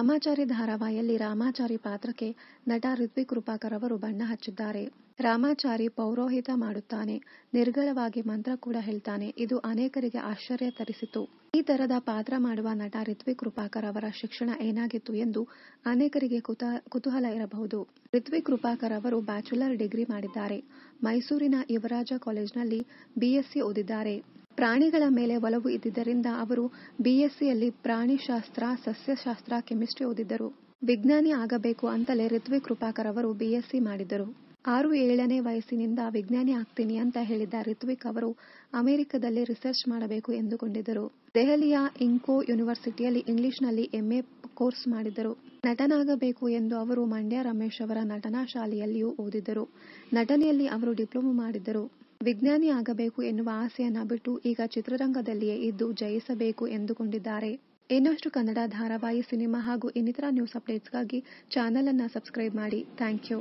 ರಾಮಾಚಾರಿ ಧಾರಾವಾಹಿಯಲ್ಲಿ ರಾಮಾಚಾರಿ ಪಾತ್ರಕ್ಕೆ ನಟ ರಿತ್ವಿಕ್ ಕೃಪಾಕರ್ ಅವರು ಬಣ್ಣ ಹಚ್ಚಿದ್ದಾರೆ. ರಾಮಾಚಾರಿ ಪೌರೋಹಿತ ಮಾಡುತ್ತಾನೆ, ನಿರ್ಗಳವಾಗಿ ಮಂತ್ರ ಕೂಡ ಹೇಳ್ತಾನೆ. ಇದು ಅನೇಕರಿಗೆ ಆಶ್ಚರ್ಯ ತರಿಸಿತು. ಈ ತರದ ಪಾತ್ರ ಮಾಡುವ ನಟ ರಿತ್ವಿಕ್ ಕೃಪಾಕರ್ ಅವರ ಶಿಕ್ಷಣ ಏನಾಗಿತ್ತು ಎಂದು ಅನೇಕರಿಗೆ ಕುತೂಹಲ ಇರಬಹುದು. ರಿತ್ವಿಕ್ ಕೃಪಾಕರ್ ಅವರು ಬ್ಯಾಚುಲರ್ ಡಿಗ್ರಿ ಮಾಡಿದ್ದಾರೆ. ಮೈಸೂರಿನ ಯುವರಾಜ ಕಾಲೇಜಿನಲ್ಲಿ BSc ಓದಿದ್ದಾರೆ. ಪ್ರಾಣಿಗಳ ಮೇಲೆ ಒಲವು ಇದ್ದಿದ್ದರಿಂದ ಅವರು BScಯಲ್ಲಿ ಪ್ರಾಣಿಶಾಸ್ತ್ರ, ಸಸ್ಯಶಾಸ್ತ್ರ, ಕೆಮಿಸ್ಟ್ರಿ ಓದಿದ್ದರು. ವಿಜ್ಞಾನಿ ಆಗಬೇಕು ಅಂತಲೇ ರಿತ್ವಿಕ್ ಕೃಪಾಕರ್ ಅವರು BSc ಮಾಡಿದ್ದರು. 6-7ನೇ ವಯಸ್ಸಿನಿಂದ ವಿಜ್ಞಾನಿ ಆಗ್ತೀನಿ ಅಂತ ಹೇಳಿದ್ದ ರಿತ್ವಿಕ್ ಅವರು ಅಮೆರಿಕದಲ್ಲಿ ರಿಸರ್ಚ್ ಮಾಡಬೇಕು ಎಂದುಕೊಂಡಿದ್ದರು. ದೆಹಲಿಯ ಇಂಕೋ ಯೂನಿವರ್ಸಿಟಿಯಲ್ಲಿ ಇಂಗ್ಲಿಷ್ನಲ್ಲಿ MA ಕೋರ್ಸ್ ಮಾಡಿದ್ದರು. ನಟನಾಗಬೇಕು ಎಂದು ಅವರು ಮಂಡ್ಯ ರಮೇಶ್ ಅವರ ನಟನಾ ಶಾಲೆಯಲ್ಲಿಯೂ ಓದಿದ್ದರು. ನಟನೆಯಲ್ಲಿ ಅವರು ಡಿಪ್ಲೊಮಾ ಮಾಡಿದ್ದರು. ವಿಜ್ಞಾನಿ ಆಗಬೇಕು ಎನ್ನುವ ಆಸೆಯನ್ನ ಬಿಟ್ಟು ಈಗ ಚಿತ್ರರಂಗದಲ್ಲಿಯೇ ಇದ್ದು ಜಯಿಸಬೇಕು ಎಂದುಕೊಂಡಿದ್ದಾರೆ. ಇನ್ನಷ್ಟು ಕನ್ನಡ ಧಾರಾವಾಹಿ, ಸಿನಿಮಾ ಹಾಗೂ ಇನ್ನಿತರ ನ್ಯೂಸ್ ಅಪ್ಡೇಟ್ಸ್ಗಾಗಿ ಚಾನೆಲ್ ಅನ್ನ ಸಬ್ಸ್ಕ್ರೈಬ್ ಮಾಡಿ. Thank you.